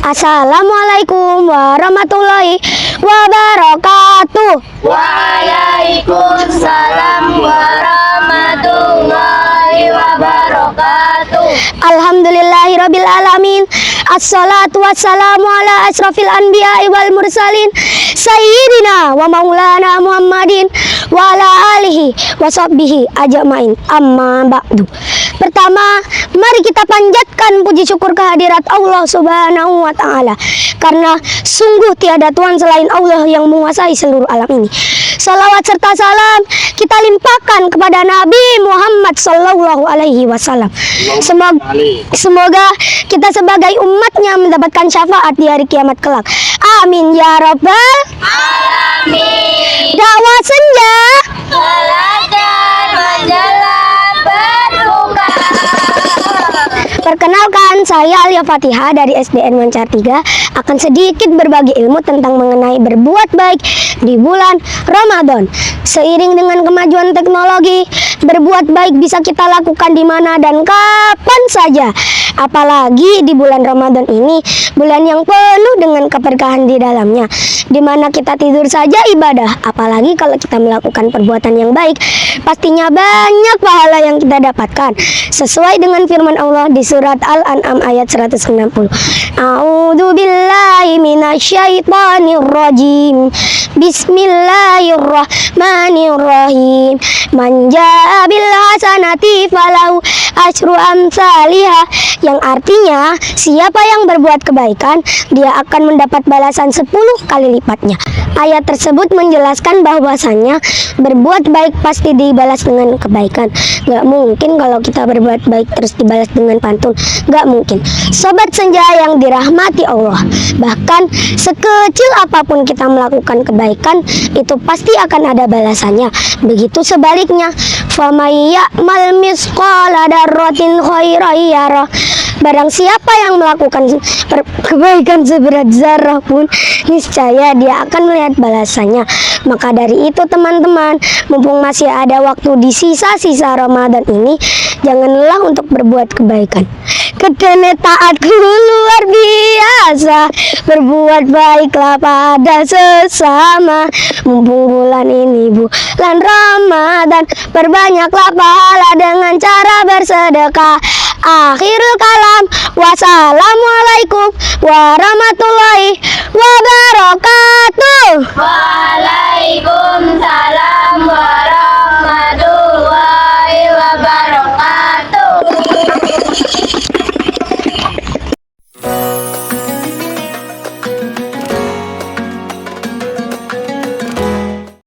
Assalamualaikum warahmatullahi wabarakatuh. Waalaikumsalam warahmatullahi wabarakatuh. Alhamdulillahirabbil alamin. Assalatu wassalamu ala asrafil anbiya'i wal mursalin sayyidina wa maulana Muhammadin wa ala alihi wa sahbihi ajmain. Amma ba'du. Pertama, mari kita panjatkan puji syukur kehadirat Allah Subhanahu wa taala, karena sungguh tiada Tuhan selain Allah yang menguasai seluruh alam ini. Salawat serta salam kita limpahkan kepada Nabi Muhammad sallallahu alaihi wasallam. Semoga kita sebagai umatnya mendapatkan syafaat di hari kiamat kelak. Amin ya rabbal Alamin. dakwah senja. Belajar menjelang berbuka. Perkenalkan, saya Alia Fatihah dari SDN Mancar 3 akan sedikit berbagi ilmu tentang mengenai berbuat baik di bulan Ramadan. Seiring dengan kemajuan teknologi, berbuat baik bisa kita lakukan di mana dan kapan saja. Apalagi di bulan Ramadan ini, bulan yang penuh dengan keberkahan di dalamnya, di mana kita tidur saja ibadah. Apalagi kalau kita melakukan perbuatan yang baik, pastinya banyak pahala yang kita dapatkan. Sesuai dengan firman Allah di surat Al-An'am ayat 160. A'udzu billahi minasyaitonir rajim. Bismillahirrahmanirrahim. Man jaa bil hasanati falahu asyru amsalihah, yang artinya siapa yang berbuat kebaikan dia akan mendapat balasan 10 kali lipatnya. Ayat tersebut menjelaskan bahwasannya berbuat baik pasti dibalas dengan kebaikan. Gak mungkin kalau kita berbuat baik terus dibalas dengan pantun. Gak mungkin. Sobat senja yang dirahmati Allah, bahkan sekecil apapun kita melakukan kebaikan, itu pasti akan ada balasannya. Begitu sebaliknya, famay ya'mal misqala dzarratin khairan yarah. Barang siapa yang melakukan kebaikan seberat zarah pun, niscaya dia akan melihat balasannya. Maka dari itu teman-teman, mumpung masih ada waktu di sisa-sisa Ramadan ini, jangan lelah untuk berbuat kebaikan. Kedene taatku luar biasa, berbuat baiklah pada sesama. Mumpung bulan ini bulan Ramadan, perbanyaklah pahala dengan cara bersedekah. Akhirul kalam, wassalamualaikum warahmatullahi wabarakatuh.